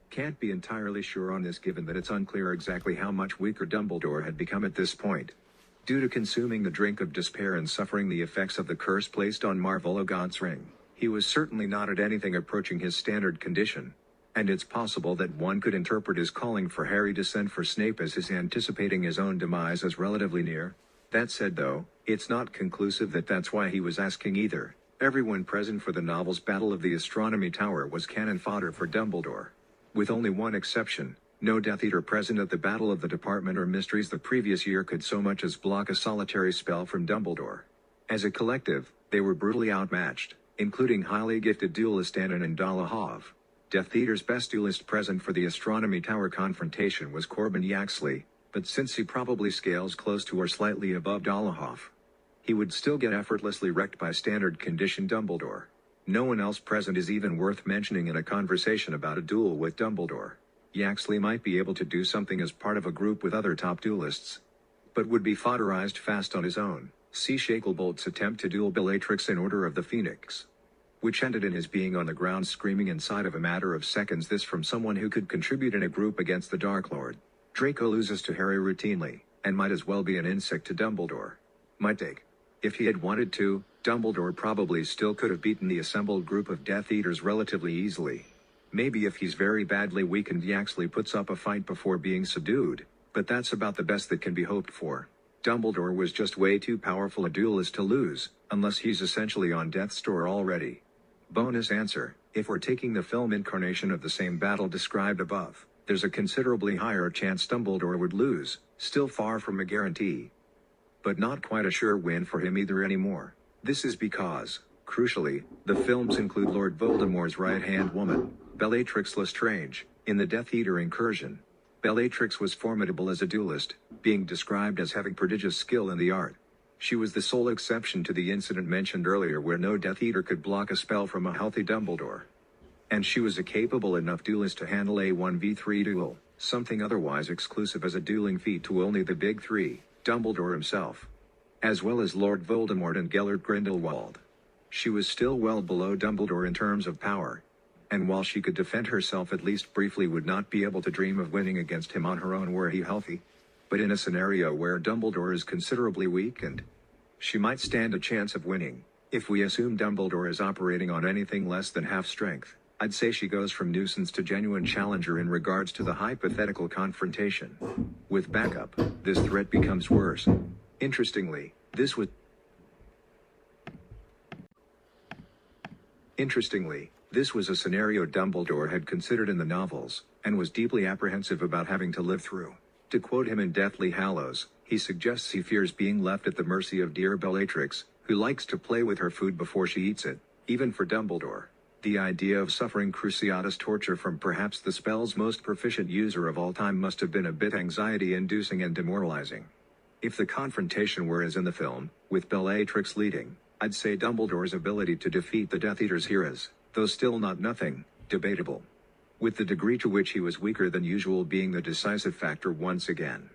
Can't be entirely sure on this given that it's unclear exactly how much weaker Dumbledore had become at this point. Due to consuming the drink of despair and suffering the effects of the curse placed on Marvolo Gaunt's ring, he was certainly not at anything approaching his standard condition. And it's possible that one could interpret his calling for Harry to send for Snape as his anticipating his own demise as relatively near. That said though, it's not conclusive that that's why he was asking either. Everyone present for the novel's Battle of the Astronomy Tower was cannon fodder for Dumbledore. With only one exception, no Death Eater present at the Battle of the Department or Mysteries the previous year could so much as block a solitary spell from Dumbledore. As a collective, they were brutally outmatched, including highly gifted duelist Antonin Dolohov. Death Eater's best duelist present for the Astronomy Tower confrontation was Corban Yaxley, but since he probably scales close to or slightly above Dolohov, he would still get effortlessly wrecked by standard condition Dumbledore. No one else present is even worth mentioning in a conversation about a duel with Dumbledore. Yaxley might be able to do something as part of a group with other top duelists, but would be fodderized fast on his own. See Shakelbolt's attempt to duel Bellatrix in Order of the Phoenix, which ended in his being on the ground screaming inside of a matter of seconds. This from someone who could contribute in a group against the Dark Lord. Draco loses to Harry routinely, and might as well be an insect to Dumbledore. My take. If he had wanted to, Dumbledore probably still could have beaten the assembled group of Death Eaters relatively easily. Maybe if he's very badly weakened Yaxley puts up a fight before being subdued, but that's about the best that can be hoped for. Dumbledore was just way too powerful a duelist to lose, unless he's essentially on death's door already. Bonus answer, if we're taking the film incarnation of the same battle described above, there's a considerably higher chance Dumbledore would lose, still far from a guarantee. But not quite a sure win for him either anymore. This is because, crucially, the films include Lord Voldemort's right-hand woman, Bellatrix Lestrange, in the Death Eater incursion. Bellatrix was formidable as a duelist, being described as having prodigious skill in the art. She was the sole exception to the incident mentioned earlier where no Death Eater could block a spell from a healthy Dumbledore. And she was a capable enough duelist to handle a 1v3 duel, something otherwise exclusive as a dueling feat to only the big three, Dumbledore himself, as well as Lord Voldemort and Gellert Grindelwald. She was still well below Dumbledore in terms of power, and while she could defend herself at least briefly would not be able to dream of winning against him on her own were he healthy. But in a scenario where Dumbledore is considerably weakened, she might stand a chance of winning. If we assume Dumbledore is operating on anything less than half strength, I'd say she goes from nuisance to genuine challenger in regards to the hypothetical confrontation. With backup, this threat becomes worse. Interestingly, this was a scenario Dumbledore had considered in the novels, and was deeply apprehensive about having to live through. To quote him in Deathly Hallows, he suggests he fears being left at the mercy of dear Bellatrix, who likes to play with her food before she eats it. Even for Dumbledore, the idea of suffering cruciatus torture from perhaps the spell's most proficient user of all time must have been a bit anxiety-inducing and demoralizing. If the confrontation were as in the film, with Bellatrix leading, I'd say Dumbledore's ability to defeat the Death Eaters here is, though still not nothing, debatable, with the degree to which he was weaker than usual being the decisive factor once again.